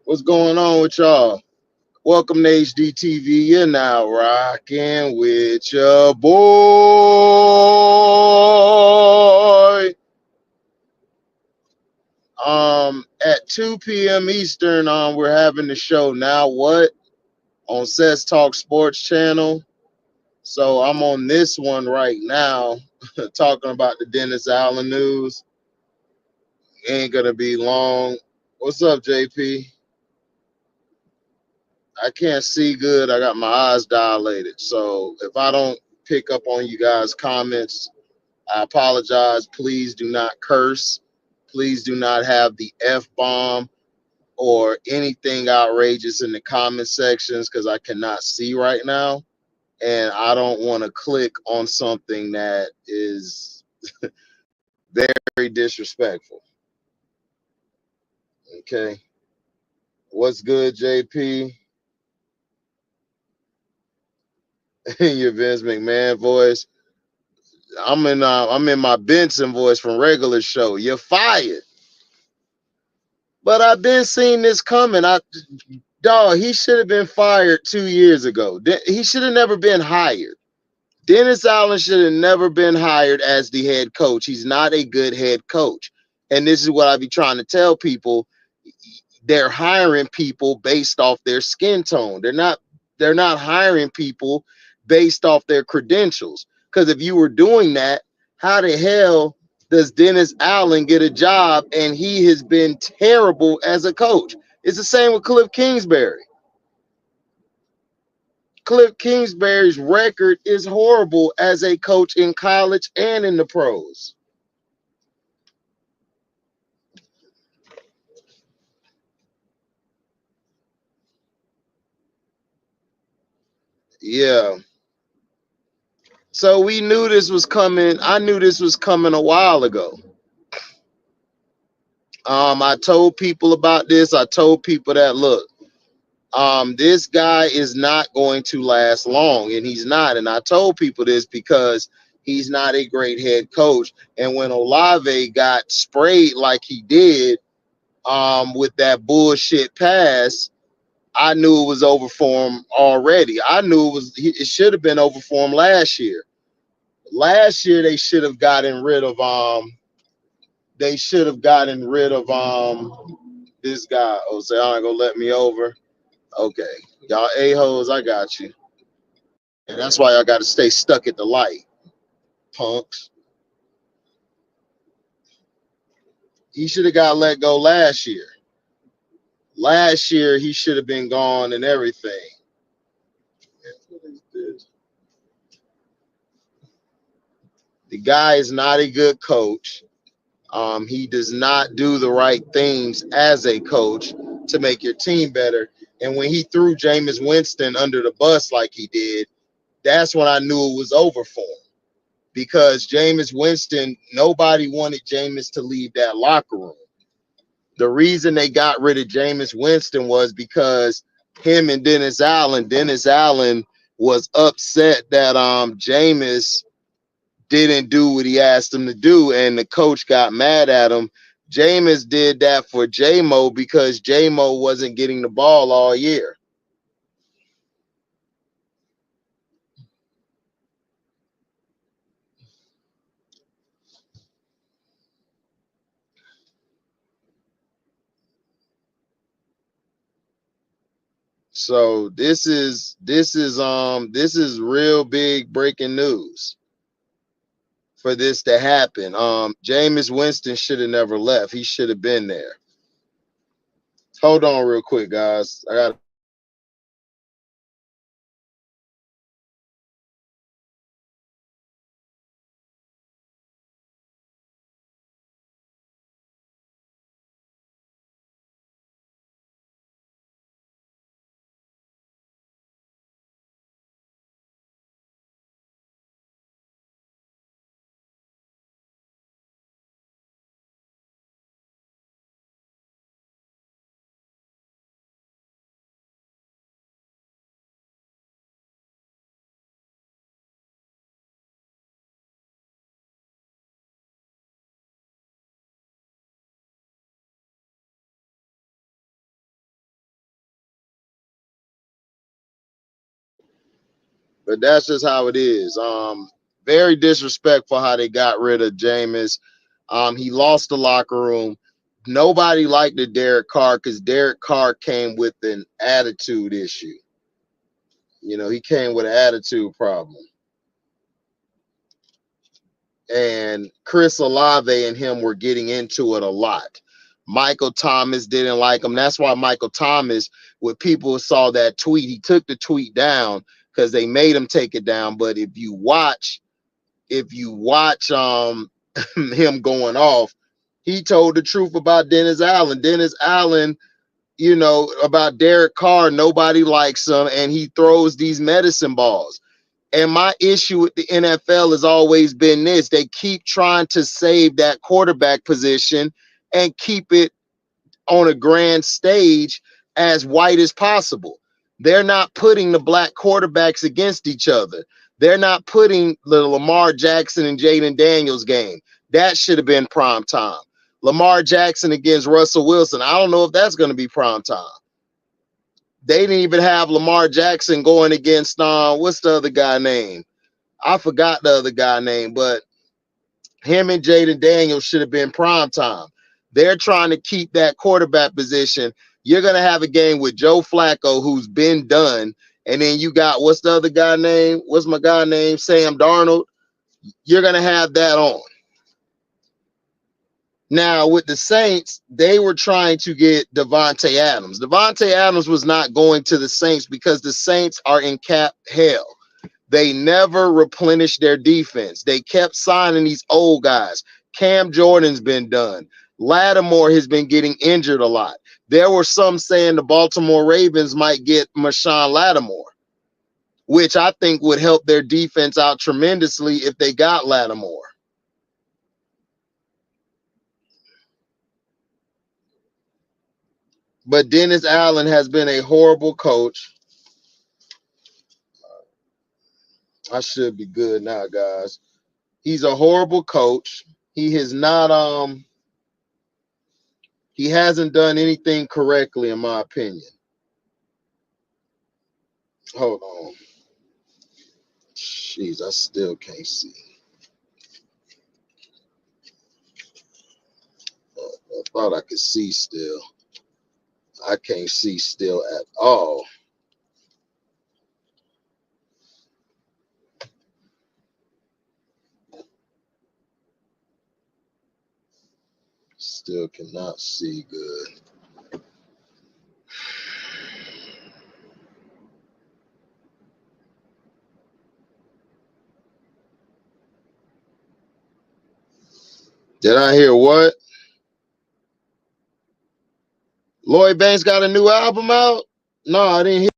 What's going on with y'all? Welcome to HDiiTV. You're now rocking with your boy. At 2 p.m. Eastern, we're having the show Now What on Sets Talk Sports Channel. So I'm on this one right now, talking about the Dennis Allen news. Ain't gonna be long. What's up, JP? I can't see good. I got my eyes dilated. So if I don't pick up on you guys' comments, I apologize. Please do not curse. Please do not have the F bomb or anything outrageous in the comment sections because I cannot see right now. And I don't want to click on something that is very disrespectful. Okay. What's good, JP? In your Vince McMahon voice. I'm in my Benson voice from regular show. You're fired. But I've been seeing this coming. Dog, he should have been fired 2 years ago. He should have never been hired. Dennis Allen should have never been hired as the head coach. He's not a good head coach. And this is what I be trying to tell people. They're hiring people based off their skin tone. They're not hiring people based off their credentials. Because if you were doing that, how the hell does Dennis Allen get a job and he has been terrible as a coach? It's the same with Cliff Kingsbury. Cliff Kingsbury's record is horrible as a coach in college and in the pros. Yeah. So we knew this was coming. I knew this was coming a while ago. I told people about this. I told people that look, this guy is not going to last long, and he's not. And I told people this because he's not a great head coach. And when Olave got sprayed like he did, with that bullshit pass, I knew it was over for him already. I knew it should have been over for him last year. Last year they should have gotten rid of this guy. Oh, say I ain't gonna let me over. Okay. Y'all a-holes, I got you. And that's why I gotta stay stuck at the light, punks. He should have got let go last year. Last year he should have been gone and everything. What is this? The guy is not a good coach. He does not do the right things as a coach to make your team better. And when he threw Jameis Winston under the bus like he did, that's when I knew it was over for him. Because Jameis Winston, nobody wanted Jameis to leave that locker room. The reason they got rid of Jameis Winston was because him and Dennis Allen was upset that Jameis didn't do what he asked him to do, and the coach got mad at him. Jameis did that for J-Mo because J-Mo wasn't getting the ball all year. So this is real big breaking news for this to happen. Jameis Winston should have never left. He should have been there. Hold on real quick, guys. I got But that's just how it is. Very disrespectful how they got rid of Jameis. He lost the locker room. Nobody liked the Derek Carr because Derek Carr came with an attitude issue. You know, he came with an attitude problem. And Chris Olave and him were getting into it a lot. Michael Thomas didn't like him. That's why Michael Thomas, when people saw that tweet, he took the tweet down because they made him take it down. But if you watch him going off, he told the truth about Dennis Allen. Dennis Allen, you know, about Derek Carr, nobody likes him, and he throws these medicine balls. And my issue with the NFL has always been this: they keep trying to save that quarterback position and keep it on a grand stage as white as possible. They're not putting the black quarterbacks against each other. They're not putting the Lamar Jackson and Jaden Daniels game. That should have been prime time. Lamar Jackson against Russell Wilson. I don't know if that's going to be prime time. They didn't even have Lamar Jackson going against what's the other guy name? I forgot the other guy name, but him and Jaden Daniels should have been prime time. They're trying to keep that quarterback position. You're going to have a game with Joe Flacco, who's been done. And then you got, what's the other guy name? What's my guy name? Sam Darnold. You're going to have that on. Now, with the Saints, they were trying to get Devontae Adams. Devontae Adams was not going to the Saints because the Saints are in cap hell. They never replenished their defense. They kept signing these old guys. Cam Jordan's been done. Lattimore has been getting injured a lot. There were some saying the Baltimore Ravens might get Marshawn Lattimore, which I think would help their defense out tremendously if they got Lattimore. But Dennis Allen has been a horrible coach. I should be good now, guys. He's a horrible coach. He has not he hasn't done anything correctly, in my opinion. Hold on. Jeez, I still can't see. I thought I could see still. I can't see still at all. Still cannot see good. Did I hear what? Lloyd Banks got a new album out? No, I didn't hear.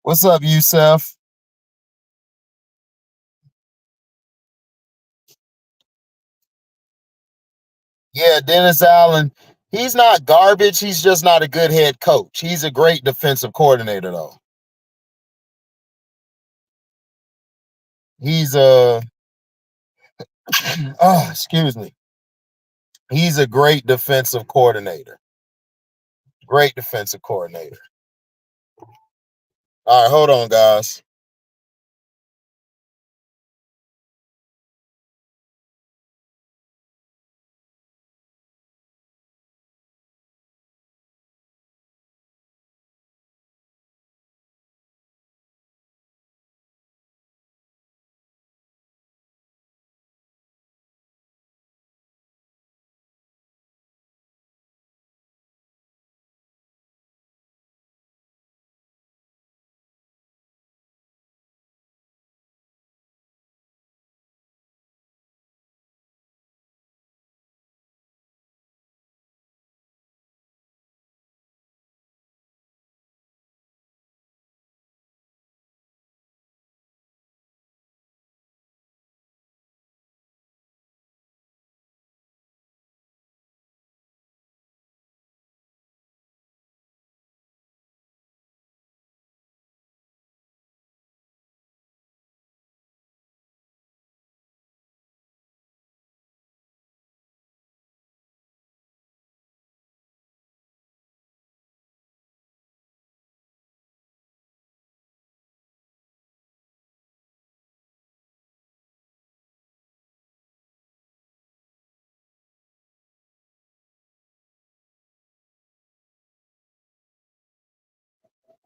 What's up, Yusef? Yeah, Dennis Allen. He's not garbage. He's just not a good head coach. He's a great defensive coordinator, though. He's a oh, excuse me. He's a great defensive coordinator. Great defensive coordinator. All right, hold on, guys.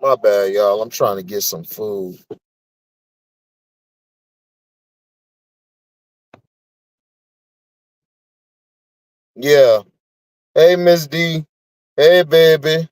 My bad, y'all. I'm trying to get some food. Yeah. Hey, Miss D. Hey, baby.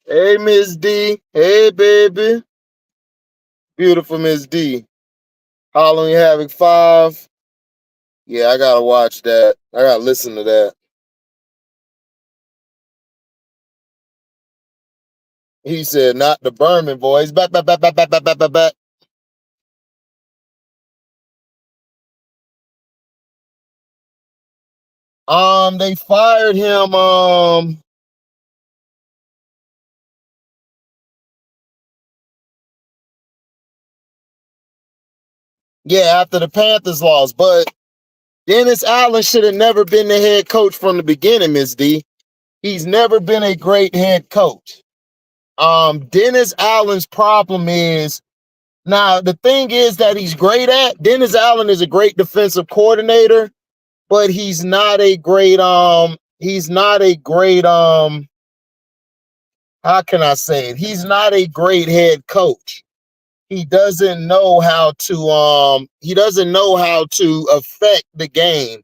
Hey, Miss D. Hey, baby. Beautiful Miss D. Halloween Havoc 5. Yeah, I gotta watch that. I gotta listen to that. He said, not the Berman boys. Back, back, back, back, back, back, back, back, back. They fired him. Yeah, after the Panthers lost. But Dennis Allen should have never been the head coach from the beginning, Miss D. He's never been a great head coach. Dennis Allen's problem is, now the thing is that he's great at, Dennis Allen is a great defensive coordinator, but he's not a great how can I say it? He's not a great head coach. He doesn't know how to affect the game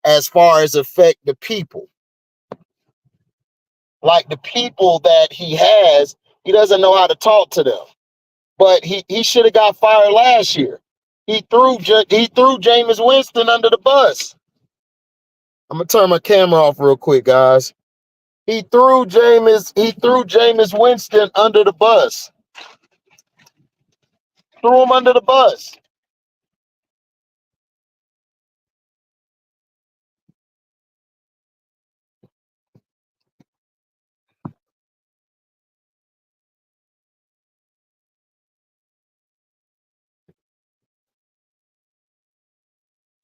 as far as affect the people. Like the people that he has, he doesn't know how to talk to them. But he should have got fired last year. He threw Jameis Winston under the bus. I'm gonna turn my camera off real quick, guys. He threw Jameis Winston under the bus. Threw him under the bus.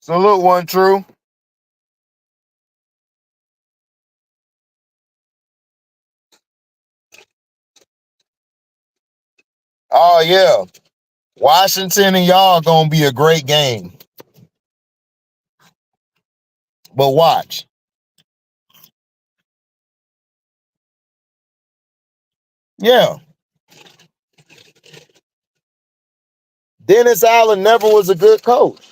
Salute, one true. Oh yeah. Washington and y'all gonna be a great game. But watch. Yeah. Dennis Allen never was a good coach.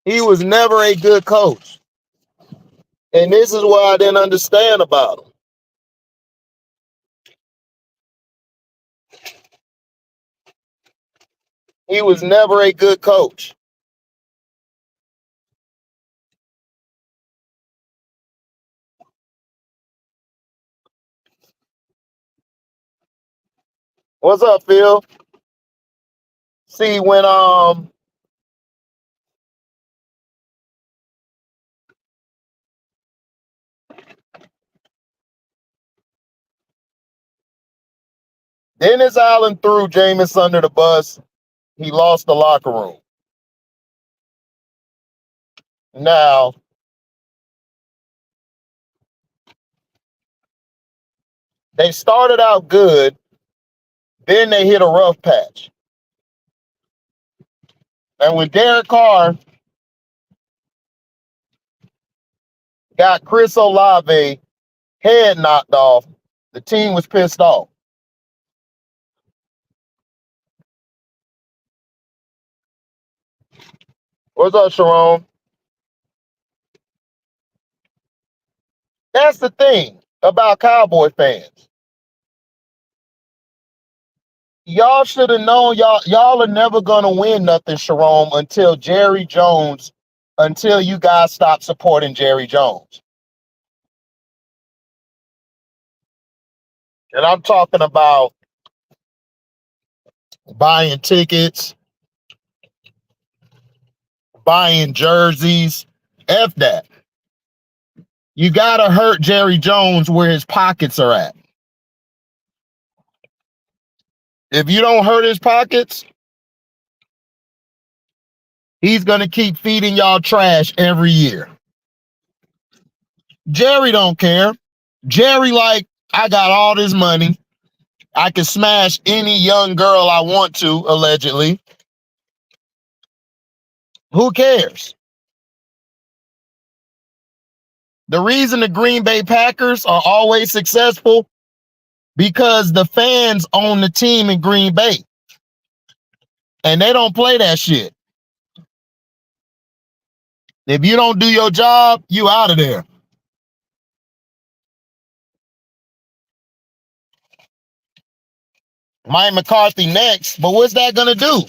He was never a good coach. And this is what I didn't understand about him. He was never a good coach. What's up, Phil? See, when Dennis Allen threw Jameis under the bus, he lost the locker room. Now, they started out good, then they hit a rough patch. And when Derek Carr got Chris Olave head knocked off, the team was pissed off. What's up, Sharon? That's the thing about Cowboy fans. Y'all should have known y'all are never gonna win nothing, Sharon, until you guys stop supporting Jerry Jones. And I'm talking about buying tickets, buying jerseys. F that. You gotta hurt Jerry Jones where his pockets are at. If you don't hurt his pockets, he's gonna keep feeding y'all trash every year. Jerry don't care. Jerry like, I got all this money. I can smash any young girl I want to, allegedly. Who cares? The reason the Green Bay Packers are always successful because the fans own the team in Green Bay. And they don't play that shit. If you don't do your job, you out of there. Mike McCarthy next, but what's that gonna do?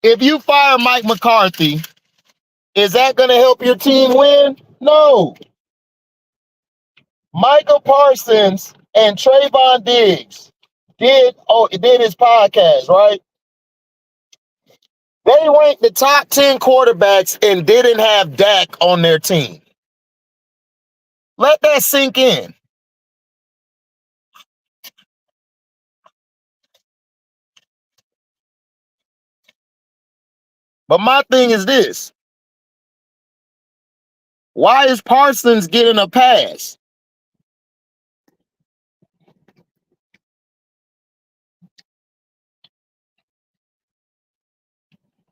If you fire Mike McCarthy, is that gonna help your team win? No. Michael Parsons and Trayvon Diggs did his podcast, right? They ranked the top 10 quarterbacks and didn't have Dak on their team. Let that sink in. But my thing is this. Why is Parsons getting a pass?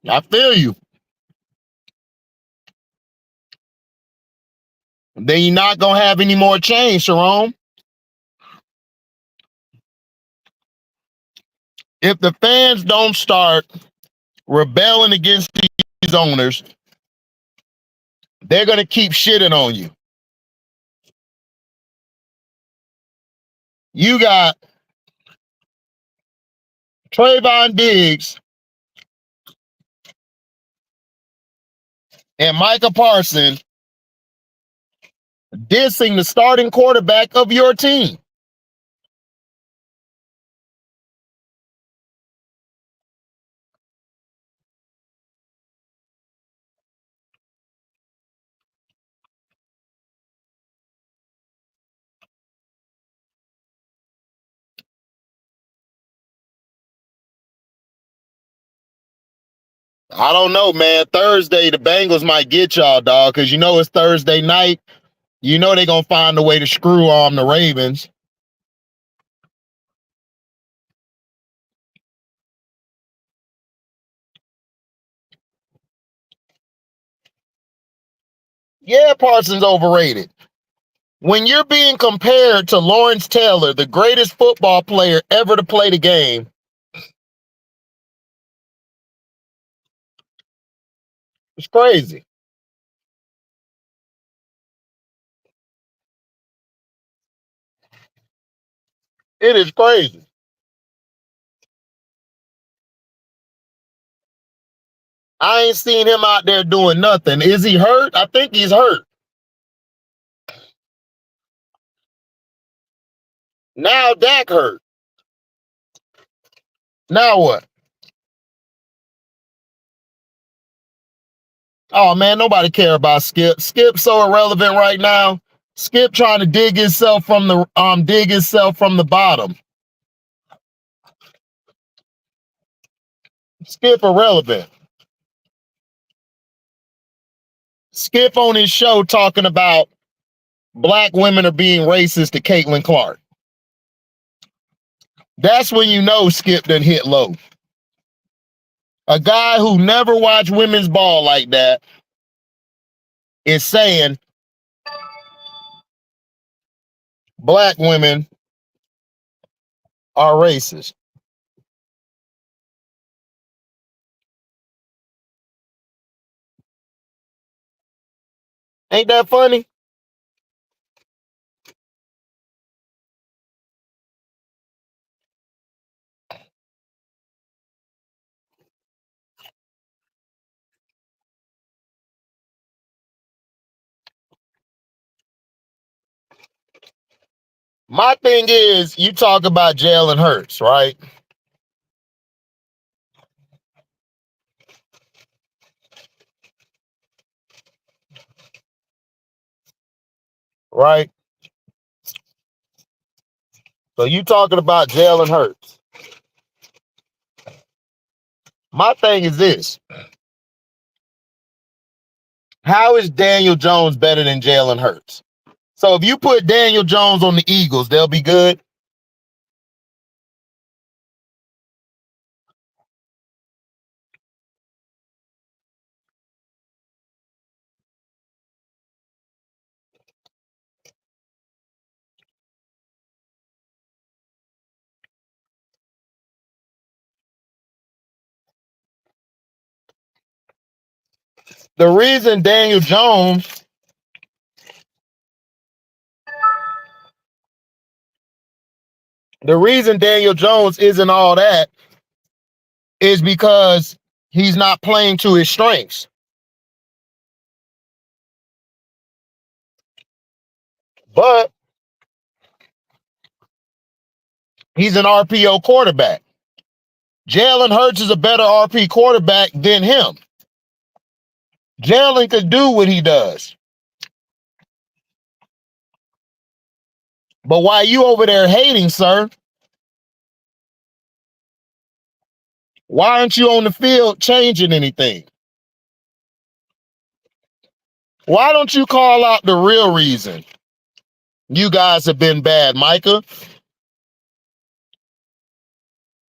I feel you. Then you're not going to have any more change, Sharon. If the fans don't start rebelling against these owners, they're going to keep shitting on you. You got Trayvon Diggs and Micah Parsons dissing the starting quarterback of your team. I don't know, man. Thursday, the Bengals might get y'all, dog, because you know it's Thursday night. You know they're going to find a way to screw on the Ravens. Yeah, Parsons overrated. When you're being compared to Lawrence Taylor, the greatest football player ever to play the game, it's crazy. It is crazy. I ain't seen him out there doing nothing. Is he hurt? I think he's hurt. Now Dak hurt. Now what? Oh man, nobody care about Skip. Skip's so irrelevant right now. Skip trying to dig himself from the bottom. Skip irrelevant. Skip on his show talking about black women are being racist to Caitlin Clark. That's when you know Skip done hit low. A guy who never watched women's ball like that is saying black women are racist. Ain't that funny? My thing is, you talk about Jalen Hurts, right? Right? So you talking about Jalen Hurts. My thing is this. How is Daniel Jones better than Jalen Hurts? So if you put Daniel Jones on the Eagles, they'll be good. The reason Daniel Jones isn't all that is because he's not playing to his strengths. But he's an RPO quarterback. Jalen Hurts is a better RP quarterback than him. Jalen could do what he does. But why you over there hating, sir? Why aren't you on the field changing anything? Why don't you call out the real reason you guys have been bad, Micah?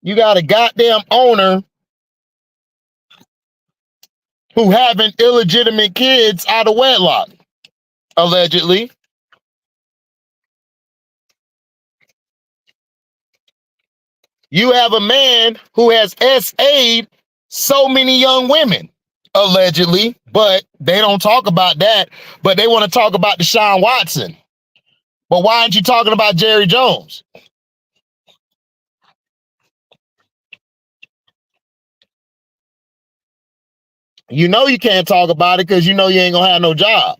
You got a goddamn owner who having illegitimate kids out of wedlock, allegedly. You have a man who has SA'd so many young women, allegedly, but they don't talk about that. But they want to talk about Deshaun Watson. But why aren't you talking about Jerry Jones? You know you can't talk about it because you know you ain't gonna have no job.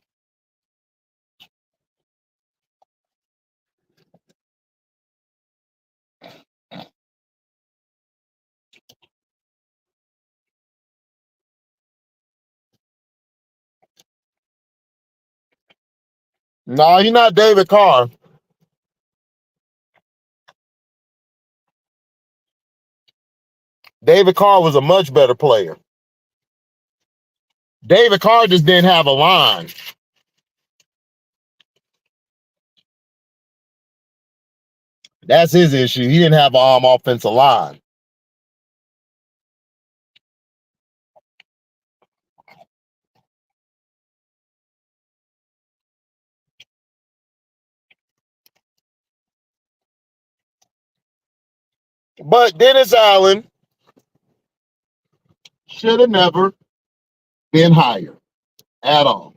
No, you're not David Carr. David Carr was a much better player. David Carr just didn't have a line. That's his issue. He didn't have an offensive line. But Dennis Allen should have never been hired at all.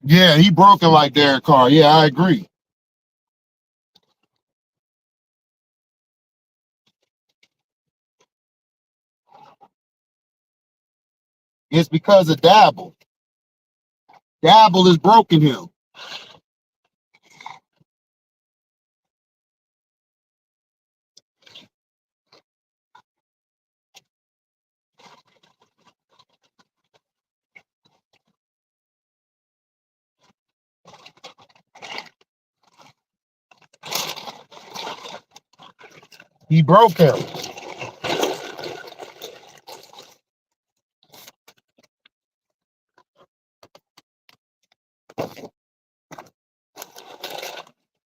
Yeah, he broken like Derek Carr. Yeah, I agree. It's because of Dabble. Dabble has broken him. He broke him.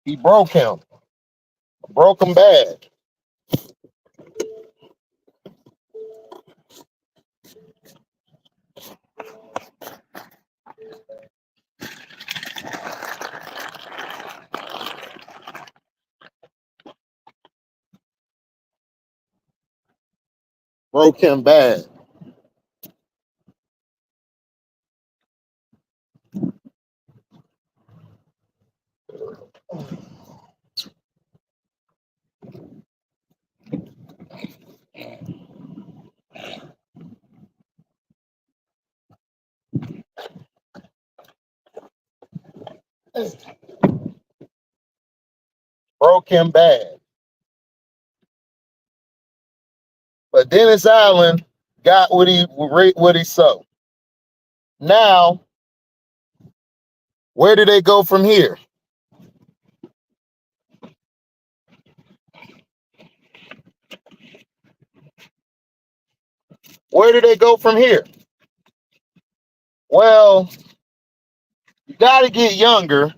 He broke him. Broke him bad. Broke him bad. Broke him bad. But Dennis Allen got what he saw. Now, where do they go from here? Where do they go from here? Well, you got to get younger.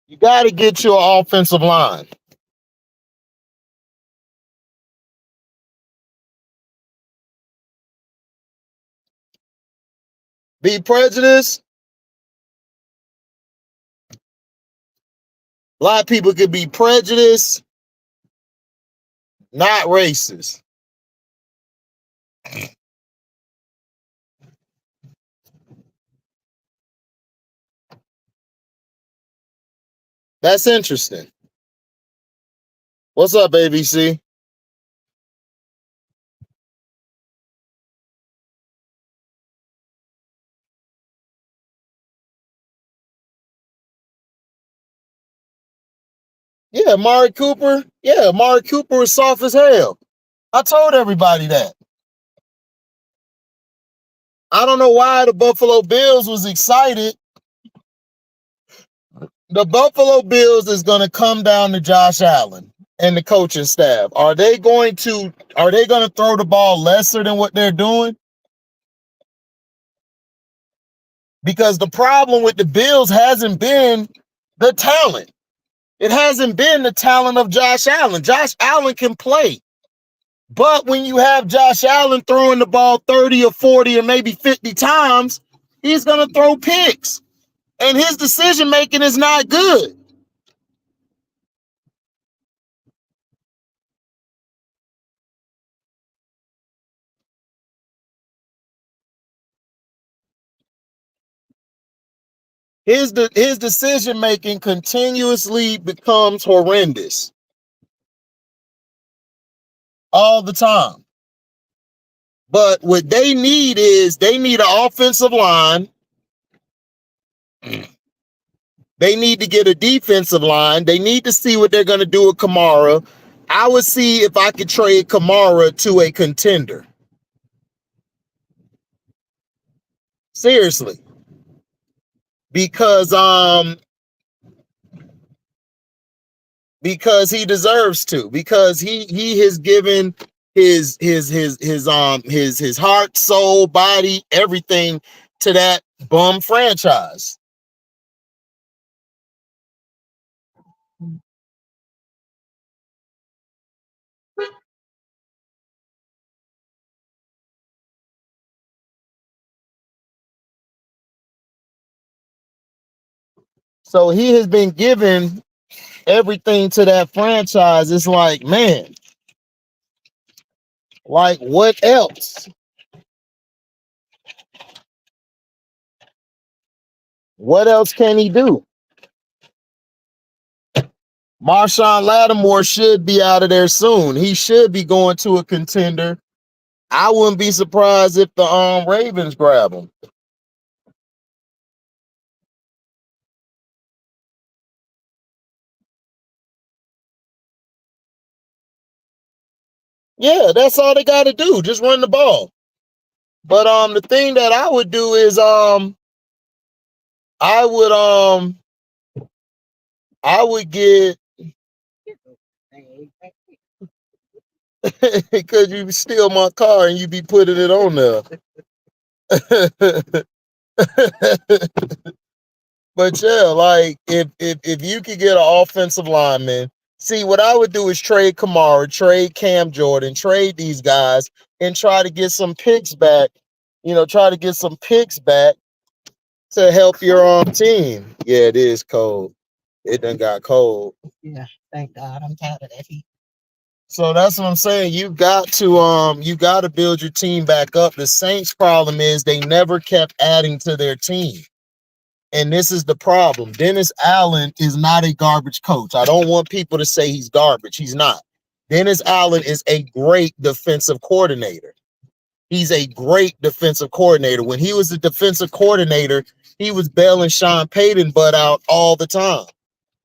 You got to get your offensive line. Be prejudiced. A lot of people could be prejudiced, not racist. That's interesting. What's up, ABC? Yeah, Amari Cooper. Yeah, Amari Cooper is soft as hell. I told everybody that. I don't know why the Buffalo Bills was excited. The Buffalo Bills is going to come down to Josh Allen and the coaching staff. Are they going to throw the ball lesser than what they're doing? Because the problem with the Bills hasn't been the talent. It hasn't been the talent of Josh Allen. Josh Allen can play. But when you have Josh Allen throwing the ball 30 or 40 or maybe 50 times, he's going to throw picks. And his decision making is not good. His decision making continuously becomes horrendous. All the time. But what they need is they need an offensive line. They need to get a defensive line. They need to see what they're going to do with Kamara. I would see if I could trade Kamara to a contender. Seriously. Because he deserves to. Because he has given his heart, soul, body, everything to that bum franchise. So he has been given everything to that franchise. It's like, man, like what else? What else can he do? Marshawn Lattimore should be out of there soon. He should be going to a contender. I wouldn't be surprised if the Ravens grab him. Yeah, that's all they got to do. Just run the ball. But the thing that I would do is I would get because you steal my car and you be putting it on there. But yeah, like if you could get an offensive lineman, see what I would do is trade Kamara, trade Cam Jordan, trade these guys, and try to get some picks back. Try to get some picks back to help your team. Yeah, it is cold. It done got cold. Yeah, thank God. I'm tired of that heat. So that's what I'm saying. You got to build your team back up. The Saints' problem is they never kept adding to their team. And this is the problem. Dennis Allen is not a garbage coach. I don't want people to say he's garbage. He's not. Dennis Allen is a great defensive coordinator. He's a great defensive coordinator. When he was the defensive coordinator, he was bailing Sean Payton butt out all the time.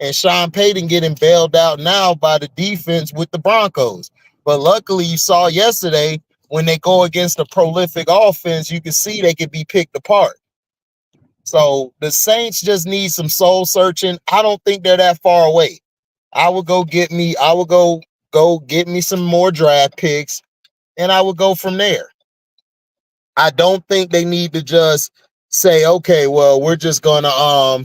And Sean Payton getting bailed out now by the defense with the Broncos. But luckily, you saw yesterday when they go against a prolific offense, you can see they can be picked apart. So the Saints just need some soul searching. I don't think they're that far away. I would go get me some more draft picks, and I would go from there. I don't think they need to just say, okay, well, we're just gonna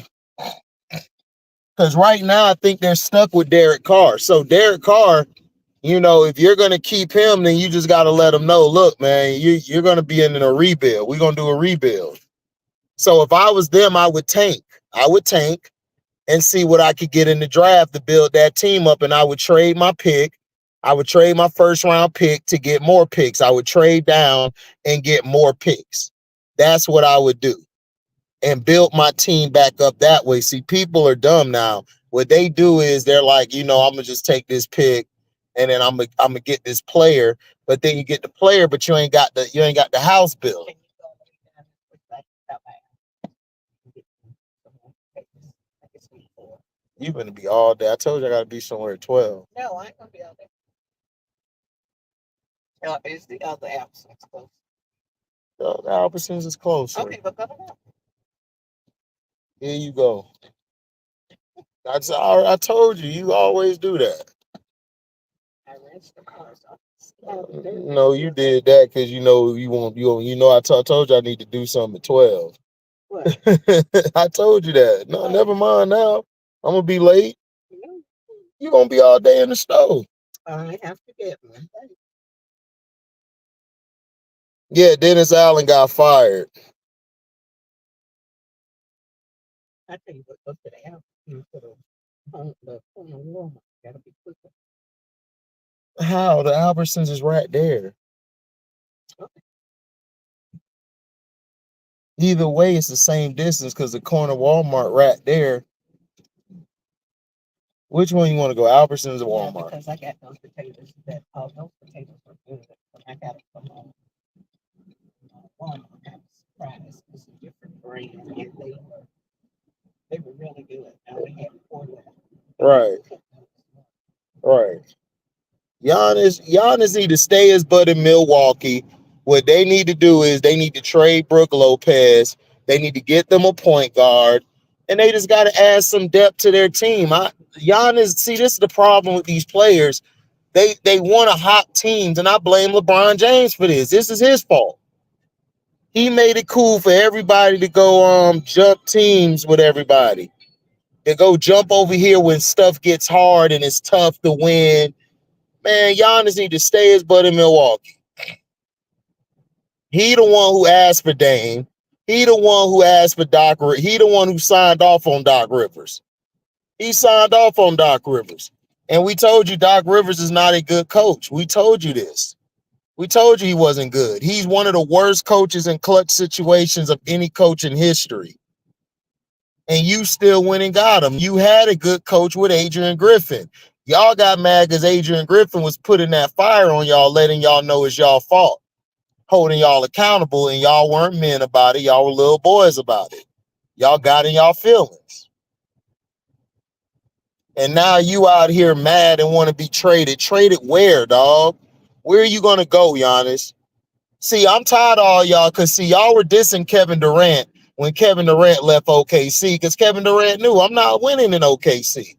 because right now I think they're stuck with Derek Carr. So Derek Carr, if you're gonna keep him, then you just gotta let him know, look, man, you're gonna be in a rebuild. We're gonna do a rebuild. So if I was them, I would tank. I would tank and see what I could get in the draft to build that team up, and I would trade my pick. I would trade my first round pick to get more picks. I would trade down and get more picks. That's what I would do and build my team back up that way. See, people are dumb now. What they do is they're like, I'm gonna just take this pick and then I'm gonna get this player, but then you get the player, but you ain't got the house built. You gonna be all day. I told you I gotta be somewhere at 12. No, I ain't gonna be all day. It's the other Albertsons close. The Albertsons is closer. Okay, but go up. Here you go. I told you, you always do that. I rent the cars. No, you did that because you know I told you I need to do something at 12. What? I told you that. No, never mind now. I'm gonna be late. You're gonna be all day in the stove. I have to get one. Yeah, Dennis Allen got fired. I tell you what, go to the house and put the corner Walmart. Gotta be quicker. How? The Albertsons is right there. Okay. Either way, it's the same distance because the corner Walmart right there. Which one you want to go, Albertsons or Walmart? Yeah, because I got those potatoes those potatoes are good. I got it from Walmart. I was surprised. It's a different brand, and they were really good. I only had 4 left. Right. Right. Giannis need to stay his butt in Milwaukee. What they need to do is they need to trade Brook Lopez. They need to get them a point guard, and they just got to add some depth to their team. Giannis, see, this is the problem with these players. They want to hot teams, and I blame LeBron James for this. This is his fault. He made it cool for everybody to go jump teams with everybody. They go jump over here when stuff gets hard and it's tough to win. Man, Giannis need to stay his butt in Milwaukee. He the one who asked for Dame. He the one who asked for Doc. He the one who signed off on Doc Rivers. He signed off on Doc Rivers. And we told you Doc Rivers is not a good coach. We told you this. We told you he wasn't good. He's one of the worst coaches in clutch situations of any coach in history. And you still went and got him. You had a good coach with Adrian Griffin. Y'all got mad because Adrian Griffin was putting that fire on y'all, letting y'all know it's y'all fault, holding y'all accountable, and y'all weren't men about it. Y'all were little boys about it. Y'all got in y'all feelings. And now you out here mad and want to be traded. Traded where, dog? Where are you going to go, Giannis? See, I'm tired of all y'all because, see, y'all were dissing Kevin Durant when Kevin Durant left OKC because Kevin Durant knew I'm not winning in OKC.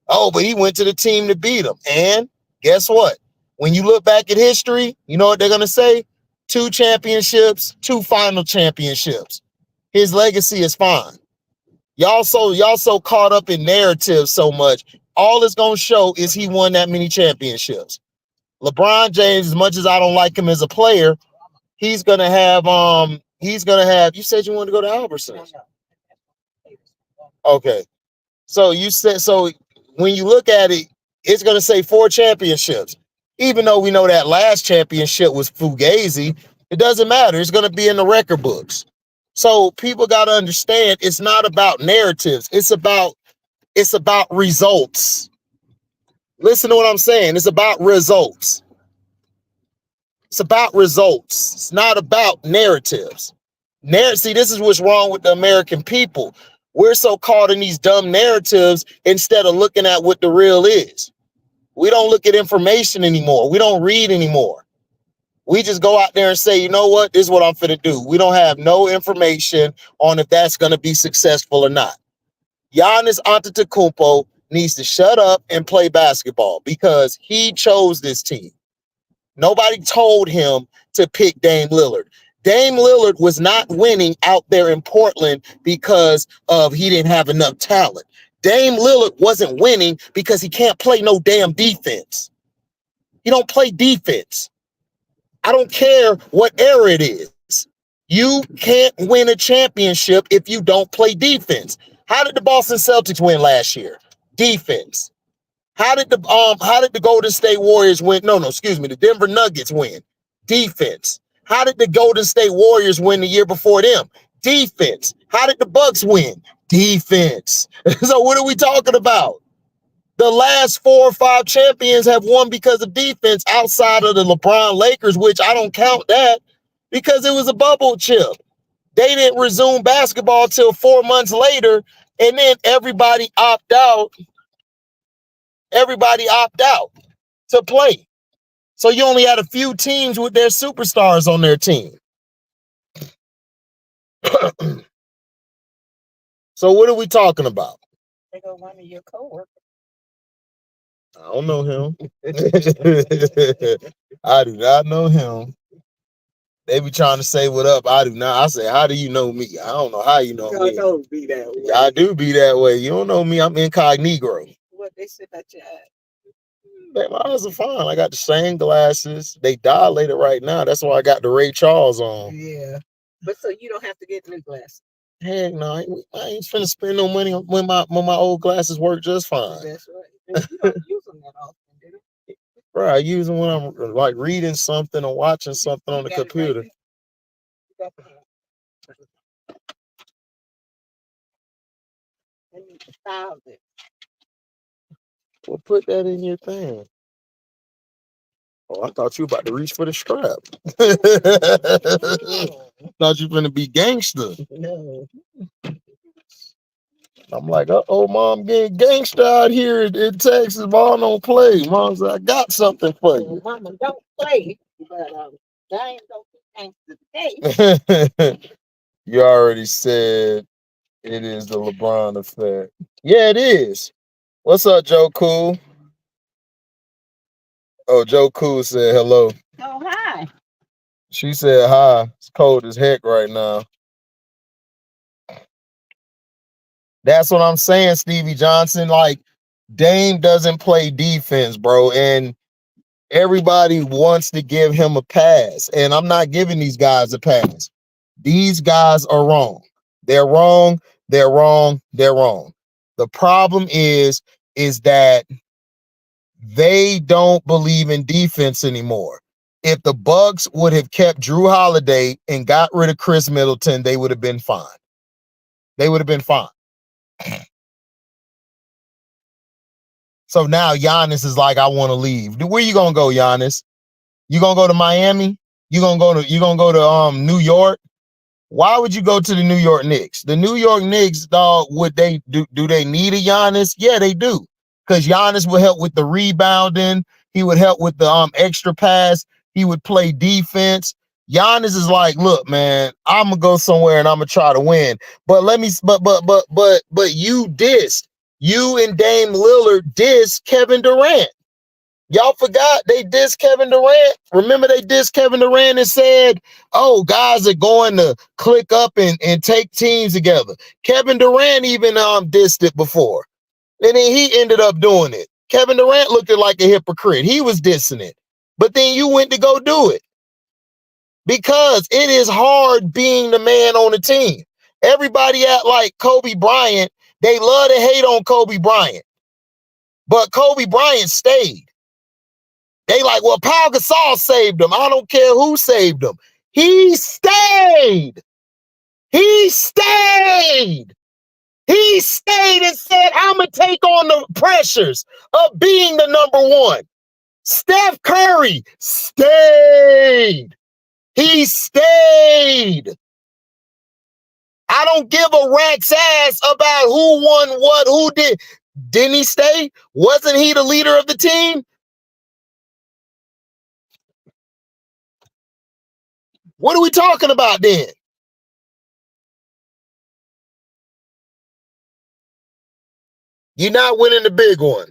Oh, but he went to the team to beat him. And guess what? When you look back at history, you know what they're going to say? 2 championships, 2 final championships. His legacy is fine. Y'all so caught up in narrative so much. All it's going to show is he won that many championships. LeBron James, as much as I don't like him as a player, he's going to have, you said you wanted to go to Albertsons. Okay. So when you look at it, it's going to say 4 championships. Even though we know that last championship was Fugazi, it doesn't matter. It's going to be in the record books. So people got to understand it's not about narratives. It's about results. Listen to what I'm saying. It's about results. It's about results. It's not about narratives. See, this is what's wrong with the American people. We're so caught in these dumb narratives instead of looking at what the real is. We don't look at information anymore. We don't read anymore. We just go out there and say, you know what, this is what I'm finna do. We don't have no information on if that's going to be successful or not. Giannis Antetokounmpo needs to shut up and play basketball because he chose this team. Nobody told him to pick Dame Lillard. Dame Lillard was not winning out there in Portland because of he didn't have enough talent. Dame Lillard wasn't winning because he can't play no damn defense. He don't play defense. I don't care what era it is. You can't win a championship if you don't play defense. How did the Boston Celtics win last year? Defense. How did the Golden State Warriors win? The Denver Nuggets win. Defense. How did the Golden State Warriors win the year before them? Defense. How did the Bucks win? Defense. So what are we talking about? The last 4 or 5 champions have won because of defense outside of the LeBron Lakers, which I don't count that because it was a bubble chip. They didn't resume basketball till 4 months later, and then everybody opt out. Everybody opt out to play. So you only had a few teams with their superstars on their team. So what are we talking about? They go one of your coworkers. I don't know him. I do not know him. They be trying to say what up. I do not. I say, how do you know me? I don't know how you know me. Don't be that way. Yeah, I do be that way. You don't know me. I'm incognito. What they said about your eyes? Man, my eyes are fine. I got the same glasses. They dilated right now. That's why I got the Ray Charles on. Yeah. But so you don't have to get new glasses. Heck no, I ain't finna spend no money when my old glasses work just fine. That's right. You don't use them that often, do you? Right, I use them when I'm like reading something or watching something on the computer. Right. I need to style it. Well, put that in your thing. Oh, I thought you were about to reach for the strap. Thought you were gonna be gangster. No. I'm like, uh-oh, mom getting gangster out here in Texas. Mom don't play. Mom said, I got something for you. Mama don't play, but I ain't gonna be gangster today. You already said it is the LeBron effect. Yeah, it is. What's up, Joe Cool? Oh, Joe Cool said hello. Oh, hi. She said hi. It's cold as heck right now. That's what I'm saying, Stevie Johnson. Like, Dame doesn't play defense, bro. And everybody wants to give him a pass. And I'm not giving these guys a pass. These guys are wrong. They're wrong. They're wrong. They're wrong. The problem is that they don't believe in defense anymore. If the Bucks would have kept Drew Holiday and got rid of Chris Middleton, they would have been fine. They would have been fine. So now Giannis is like, I want to leave. Where you gonna go, Giannis? You gonna go to Miami? You gonna go to New York? Why would you go to the New York Knicks? The New York Knicks, dog, would they do they need a Giannis? Yeah, they do. Because Giannis would help with the rebounding. He would help with the extra pass. He would play defense. Giannis is like, look, man, I'm gonna go somewhere and I'm gonna try to win. But you dissed. You and Dame Lillard dissed Kevin Durant. Y'all forgot they dissed Kevin Durant. Remember they dissed Kevin Durant and said, oh, guys are going to click up and take teams together. Kevin Durant even dissed it before. And then he ended up doing it. Kevin Durant looked like a hypocrite. He was dissing it. But then you went to go do it. Because it is hard being the man on the team. Everybody act like Kobe Bryant. They love to hate on Kobe Bryant. But Kobe Bryant stayed. They like, well, Paul Gasol saved him. I don't care who saved him. He stayed. He stayed. He stayed and said, I'm going to take on the pressures of being the number one. Steph Curry stayed. He stayed. I don't give a rat's ass about who won what, who did. Didn't he stay? Wasn't he the leader of the team? What are we talking about then? You're not winning the big one.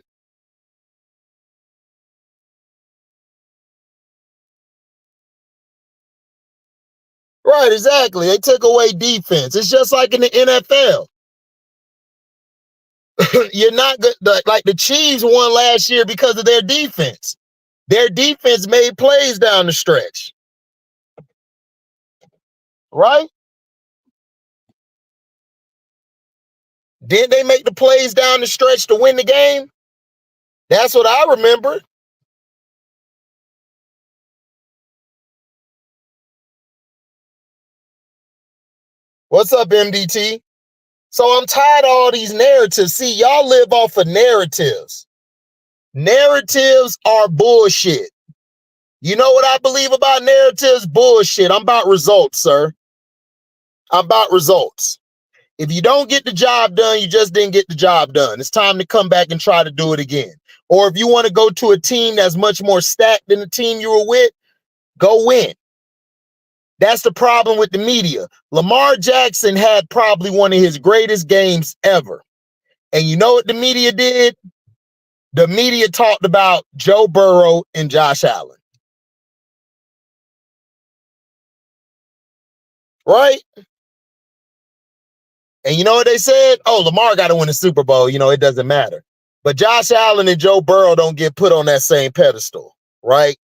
Right, exactly. They took away defense. It's just like in the NFL. You're not good. Like the Chiefs won last year because of their defense. Their defense made plays down the stretch. Right? Didn't they make the plays down the stretch to win the game? That's what I remember. What's up, MDT? So I'm tired of all these narratives. See, y'all live off of narratives. Narratives are bullshit. You know what I believe about narratives? Bullshit. I'm about results, sir. I'm about results. If you don't get the job done, you just didn't get the job done. It's time to come back and try to do it again. Or if you want to go to a team that's much more stacked than the team you were with, go win. That's the problem with the media. Lamar Jackson had probably one of his greatest games ever. And you know what the media did? The media talked about Joe Burrow and Josh Allen. Right? And you know what they said? Oh, Lamar got to win the Super Bowl. You know, it doesn't matter. But Josh Allen and Joe Burrow don't get put on that same pedestal. Right?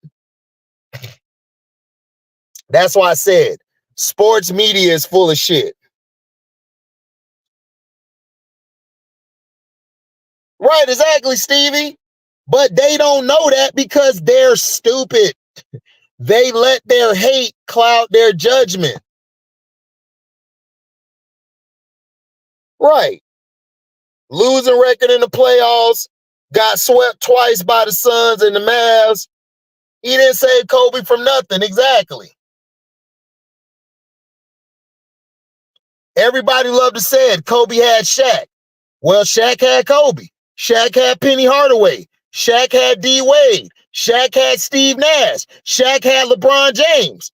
That's why I said sports media is full of shit. Right, exactly, Stevie. But they don't know that because they're stupid. They let their hate cloud their judgment. Right. Losing record in the playoffs, got swept twice by the Suns and the Mavs. He didn't save Kobe from nothing. Exactly. Everybody loved to say it. Kobe had Shaq. Well, Shaq had Kobe. Shaq had Penny Hardaway. Shaq had D Wade. Shaq had Steve Nash. Shaq had LeBron James.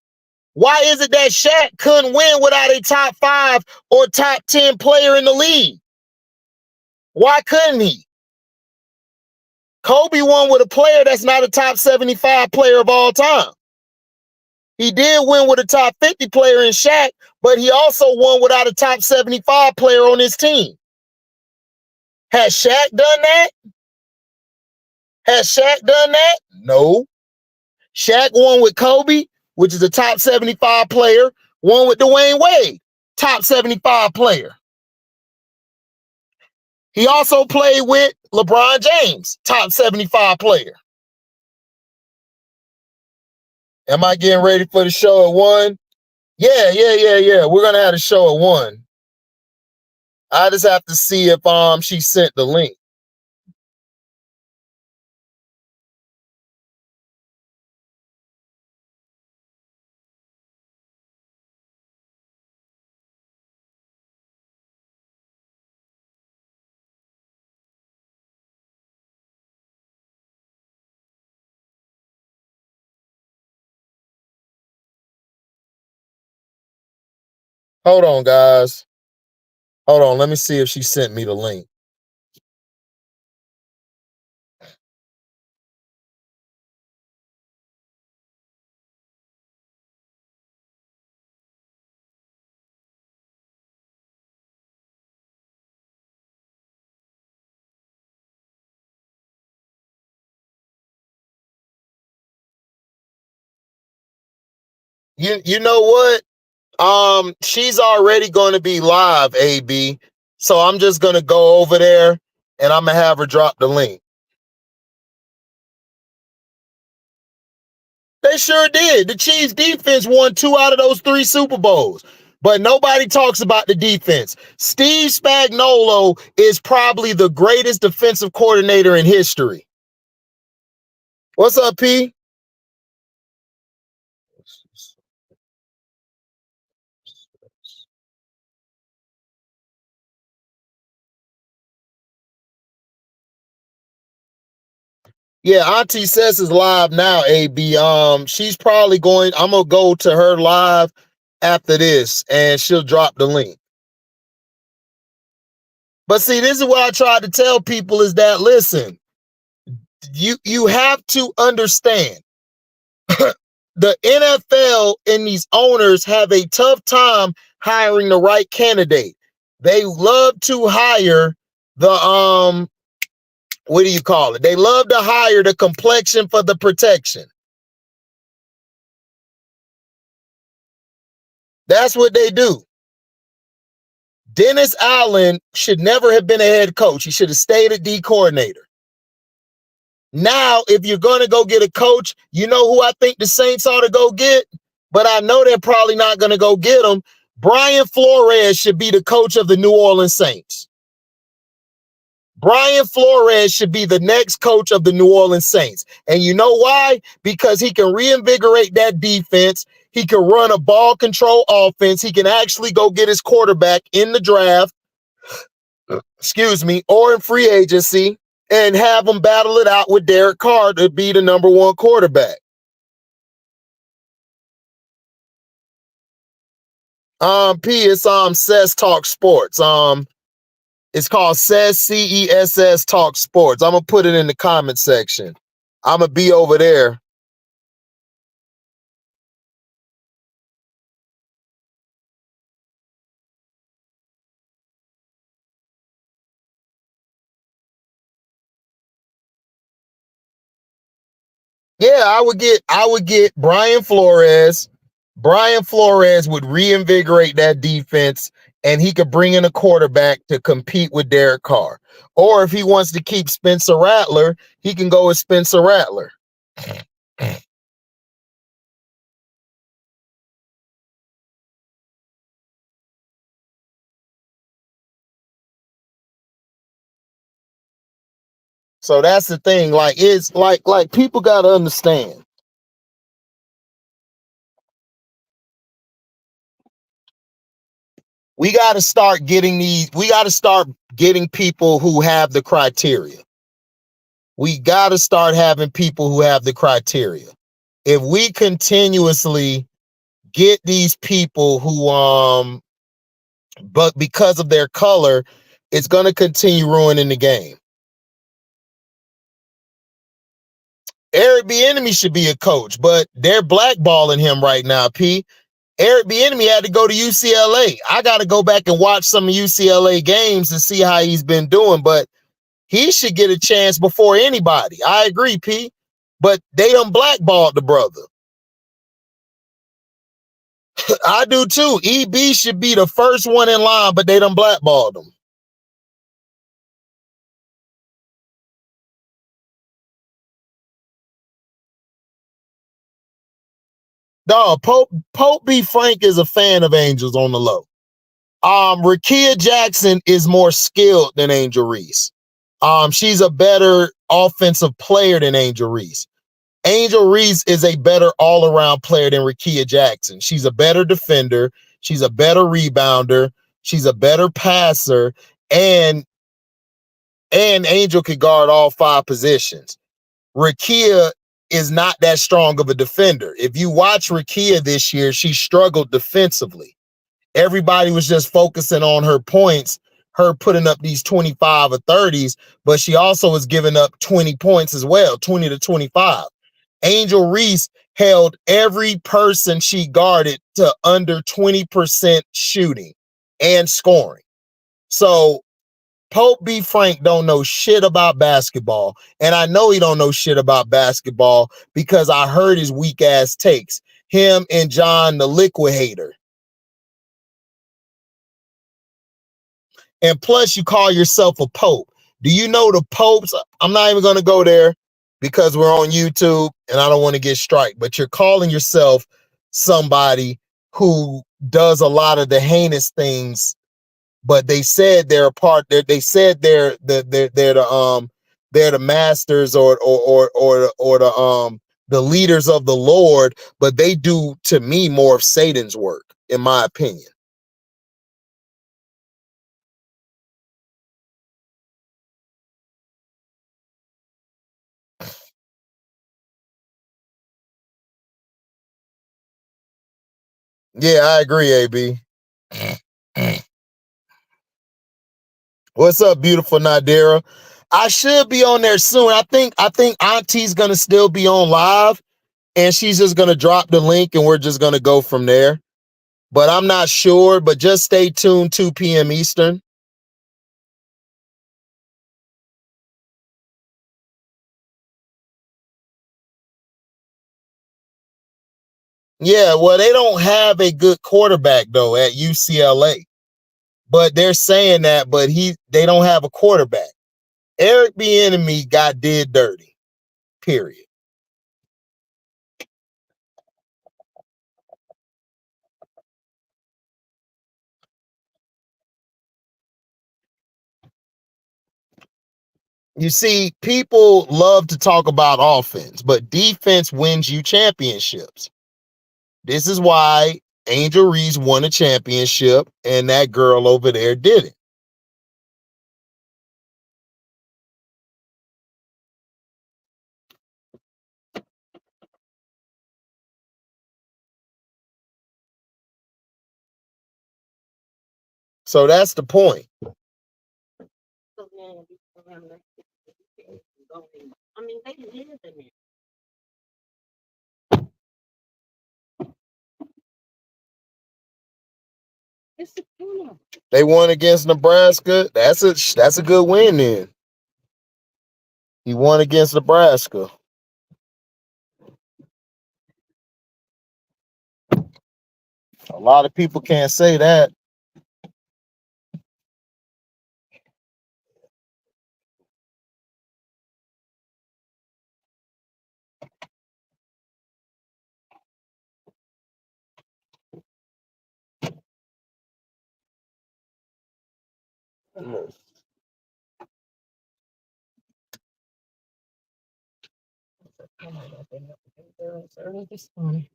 Why is it that Shaq couldn't win without a top 5 or top 10 player in the league? Why couldn't he? Kobe won with a player that's not a top 75 player of all time. He did win with a top 50 player in Shaq, but he also won without a top 75 player on his team. Has Shaq done that? Has Shaq done that? No. Shaq won with Kobe, which is a top 75 player, won with Dwayne Wade, top 75 player. He also played with LeBron James, top 75 player. Am I getting ready for the show at 1? Yeah. We're going to have a show at 1. I just have to see if she sent the link. Hold on, guys. Hold on. Let me see if she sent me the link. You know what? She's already going to be live, AB. So I'm just going to go over there and I'm going to have her drop the link. They sure did. The Chiefs defense won 2 out of those 3 Super Bowls. But nobody talks about the defense. Steve Spagnuolo is probably the greatest defensive coordinator in history. What's up, P? Yeah, Auntie Sess is live now, AB. She's probably going, I'm gonna go to her live after this and she'll drop the link. But see, this is what I tried to tell people is that, listen, you have to understand the NFL and these owners have a tough time hiring the right candidate. They love to hire the what do you call it? They love to hire the complexion for the protection. That's what they do. Dennis Allen should never have been a head coach. He should have stayed a D coordinator. Now, if you're going to go get a coach, you know who I think the Saints ought to go get? But I know they're probably not going to go get him. Brian Flores should be the coach of the New Orleans Saints. Brian Flores should be the next coach of the New Orleans Saints. And you know why? Because he can reinvigorate that defense. He can run a ball control offense. He can actually go get his quarterback in the draft, or in free agency, and have them battle it out with Derek Carr to be the #1 quarterback. P, it's Cess Talk Sports. It's called Cess, CESS Talk Sports. I'm gonna put it in the comment section. I'm gonna be over there. Yeah, I would get Brian Flores. Brian Flores would reinvigorate that defense, and he could bring in a quarterback to compete with Derek Carr. Or if he wants to keep Spencer Rattler, he can go with Spencer Rattler. So that's the thing. Like, it's like people got to understand. We got to start getting people who have the criteria. We got to start having people who have the criteria. If we continuously get these people who but because of their color, it's going to continue ruining the game. Eric Bieniemy should be a coach, but they're blackballing him right now, P. Eric Bieniemy had to go to UCLA. I got to go back and watch some of UCLA games to see how he's been doing, but he should get a chance before anybody. I agree, P. But they done blackballed the brother. I do too. EB should be the first one in line, but they done blackballed him. Dog, Pope B. Frank is a fan of Angels on the low. Rakia Jackson is more skilled than Angel Reese. She's a better offensive player than Angel Reese. Angel Reese is a better all-around player than Rakia Jackson. She's a better defender. She's a better rebounder. She's a better passer. And Angel could guard all 5 positions. Rakia is not that strong of a defender. If you watch Rakia this year, she struggled defensively. Everybody was just focusing on her points, her putting up these 25 or 30s, but she also was giving up 20 points as well, 20 to 25. Angel Reese held every person she guarded to under 20% shooting and scoring. So Pope B. Frank don't know shit about basketball, and I know he don't know shit about basketball because I heard his weak ass takes. Him and John the Liquidator. And plus, you call yourself a pope. Do you know the popes? I'm not even going to go there because we're on YouTube and I don't want to get striked. But you're calling yourself somebody who does a lot of the heinous things. But they said they're a part. They said they're the they're the masters or the leaders of the Lord, but they do to me more of Satan's work, in my opinion. Yeah, I agree, AB. What's up, beautiful Nadira? I should be on there soon. I think Auntie's gonna still be on live, and she's just gonna drop the link, and we're just gonna go from there. But I'm not sure. But just stay tuned, 2 p.m. Eastern. Yeah, well, they don't have a good quarterback though at UCLA, but they're saying that. But they don't have a quarterback. Eric Bieniemy did dirty. Period. You see, people love to talk about offense, but defense wins you championships. This is why Angel Reese won a championship, and that girl over there did it. So that's the point. I mean, they live in it. They won against Nebraska. That's a good win then. He won against Nebraska. A lot of people can't say that. Early this morning.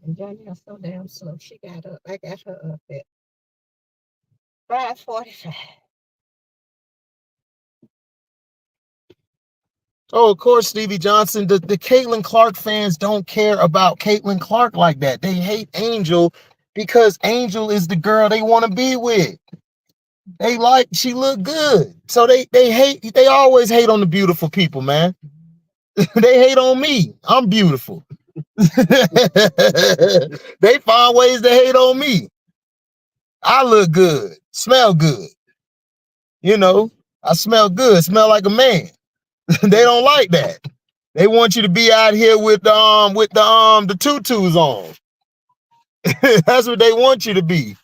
And Danielle's so damn slow. She got up. I got her up at 5:45. Oh, of course, Stevie Johnson. The Caitlin Clark fans don't care about Caitlin Clark like that. They hate Angel because Angel is the girl they want to be with. She look good. So they always hate on the beautiful people, man. They hate on me. I'm beautiful. They find ways to hate on me. I look good, smell good. You know, I smell good, smell like a man. They don't like that. They want you to be out here with the tutus on. That's what they want you to be.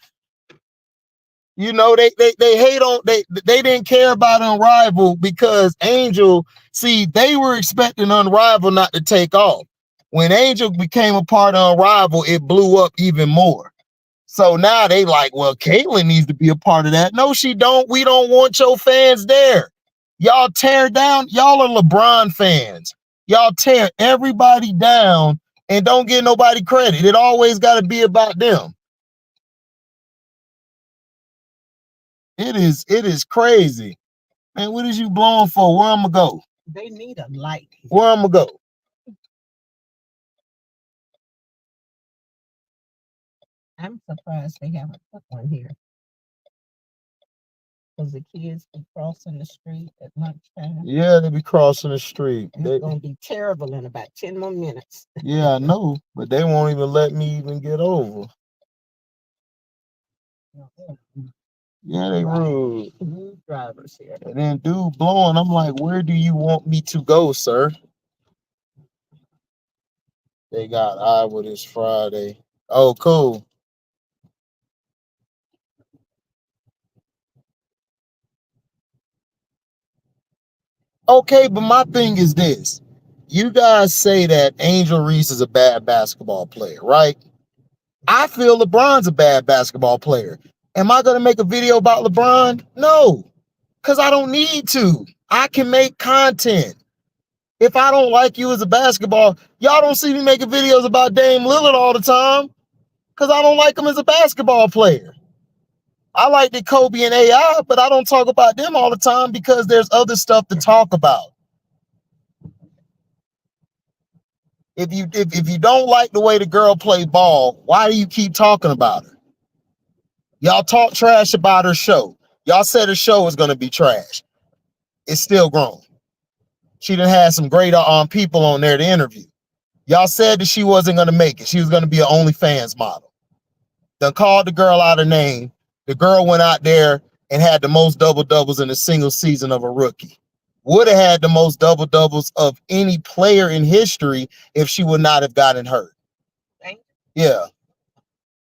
You know, they hate on they didn't care about Unrivaled because Angel, see, they were expecting Unrivaled not to take off. When Angel became a part of Unrivaled, it blew up even more. So now they like, well, Caitlyn needs to be a part of that. No, she don't. We don't want your fans there. Y'all tear down. Y'all are LeBron fans. Y'all tear everybody down and don't give nobody credit. It always got to be about them. It is crazy. Man, what is you blowing for? Where I'm gonna go? They need a light. Where I'm gonna go? I'm surprised they haven't put one here. Because the kids be crossing the street at lunchtime. Yeah, they be crossing the street. It's gonna be terrible in about 10 more minutes. Yeah, I know, but they won't even let me even get over. Yeah, they rude. Rude drivers here. And then dude blowing, I'm like, where do you want me to go, sir? They got Iowa this Friday. Oh, cool. Okay, but my thing is this. You guys say that Angel Reese is a bad basketball player, right? I feel LeBron's a bad basketball player. Am I going to make a video about LeBron? No, because I don't need to. I can make content. If I don't like you as a basketball, y'all don't see me making videos about Dame Lillard all the time because I don't like him as a basketball player. I like the Kobe and AI, but I don't talk about them all the time because there's other stuff to talk about. If you don't like the way the girl play ball, why do you keep talking about her? Y'all talk trash about her show. Y'all said her show was going to be trash. It's still grown. She done had some great people on there to interview. Y'all said that she wasn't going to make it. She was going to be an OnlyFans model. Done called the girl out her name. The girl went out there and had the most double-doubles in a single season of a rookie. Would have had the most double-doubles of any player in history if she would not have gotten hurt. Yeah.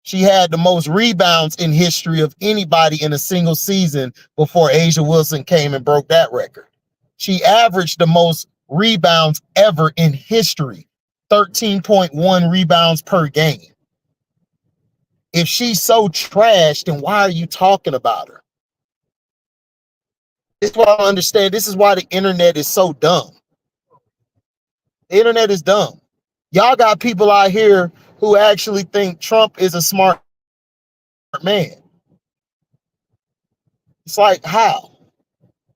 She had the most rebounds in history of anybody in a single season before Asia Wilson came and broke that record. She averaged the most rebounds ever in history, 13.1 rebounds per game. If she's so trash, then why are you talking about her? This is what I don't understand. This is why the internet is so dumb. The internet is dumb. Y'all got people out here who actually think Trump is a smart man. It's like, how?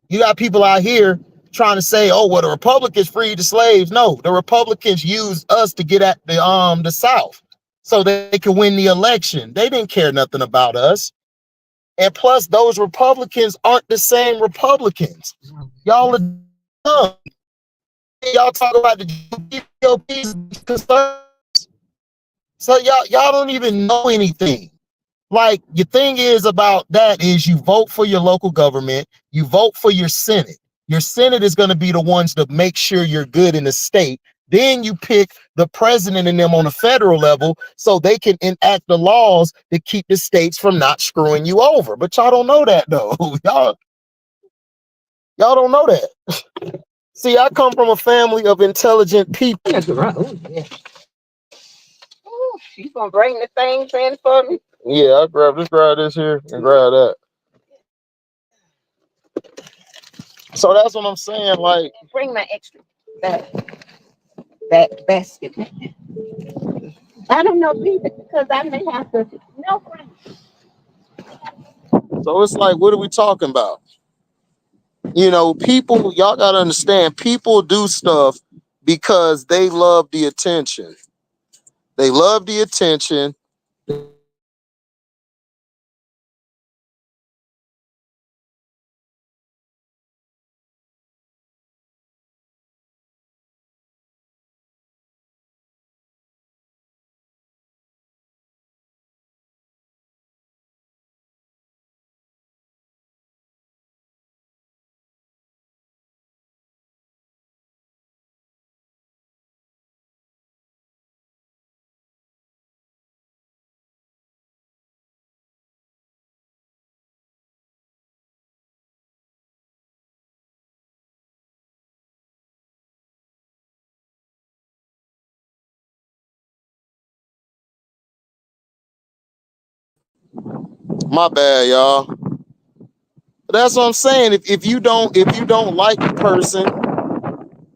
You got people out here trying to say, oh, well, the Republicans freed the slaves. No, the Republicans used us to get at the South so they could win the election. They didn't care nothing about us. And plus, those Republicans aren't the same Republicans. Y'all are dumb. Y'all talk about the GOP's concerns. So y'all don't even know anything. Like, your thing is about that is you vote for your local government, you vote for your Senate. Your Senate is going to be the ones to make sure you're good in the state. Then you pick the president and them on a federal level so they can enact the laws to keep the states from not screwing you over. But y'all don't know that, though. Y'all don't know that. See, I come from a family of intelligent people. That's right. Oh, yeah. Oh, she's gonna bring the things in for me. Yeah, I'll grab this here and grab that. So that's what I'm saying. Like, bring my extra that basket. I don't know either because I may have to. No. So it's like, what are we talking about? You know, people, y'all gotta understand, people do stuff because they love the attention. They love the attention. My bad, y'all. But that's what I'm saying. If you don't like a person,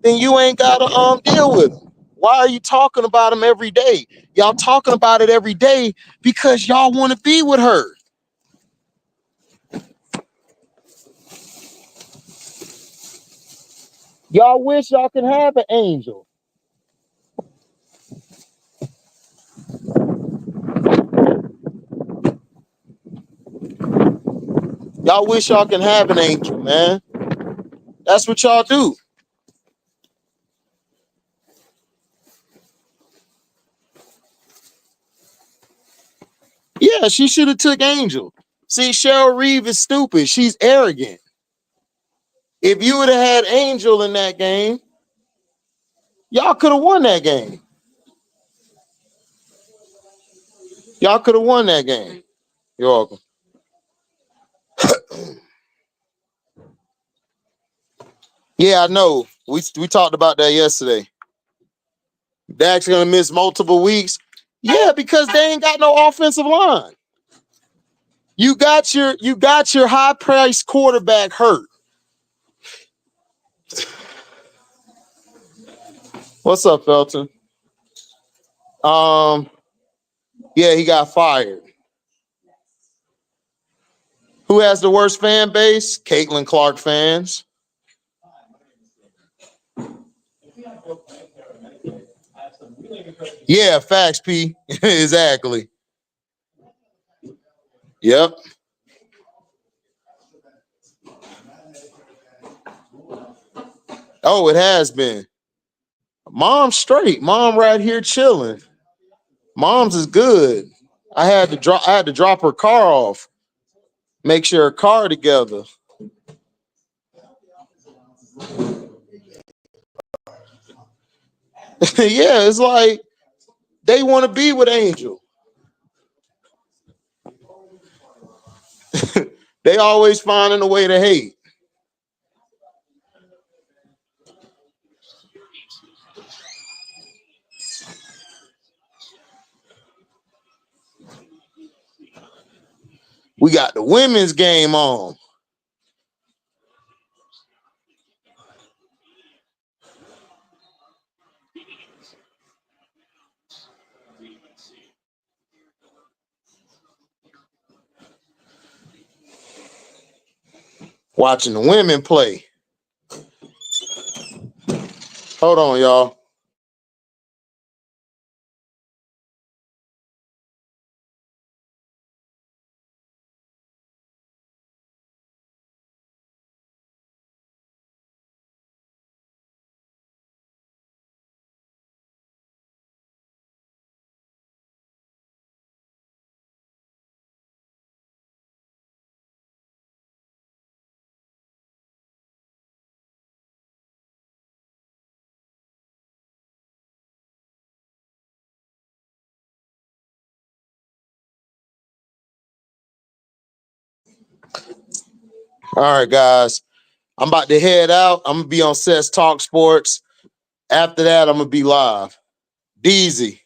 then you ain't gotta deal with them. Why are you talking about them every day? Y'all talking about it every day because y'all want to be with her. Y'all wish y'all could have an angel. Y'all wish y'all can have an angel, man. That's what y'all do. Yeah, she should have took Angel. See, Cheryl Reeve is stupid. She's arrogant. If you would have had Angel in that game, y'all could have won that game. Y'all could have won that game. You're welcome. Yeah, I know. We talked about that yesterday. Dak's gonna miss multiple weeks. Yeah, because they ain't got no offensive line. You got your high priced quarterback hurt. What's up, Felton? Yeah, he got fired. Who has the worst fan base? Caitlin Clark fans. Yeah, facts, P. Exactly. Yep. Oh, it has been. Mom's straight. Mom right here chilling. Mom's is good. I had to drop her car off. Make sure her car together. Yeah, it's like they want to be with Angel. They always finding a way to hate. We got the women's game on. Watching the women play. Hold on, y'all. All right, guys. I'm about to head out. I'm gonna be on Sets Talk Sports. After that, I'm gonna be live. Deezy.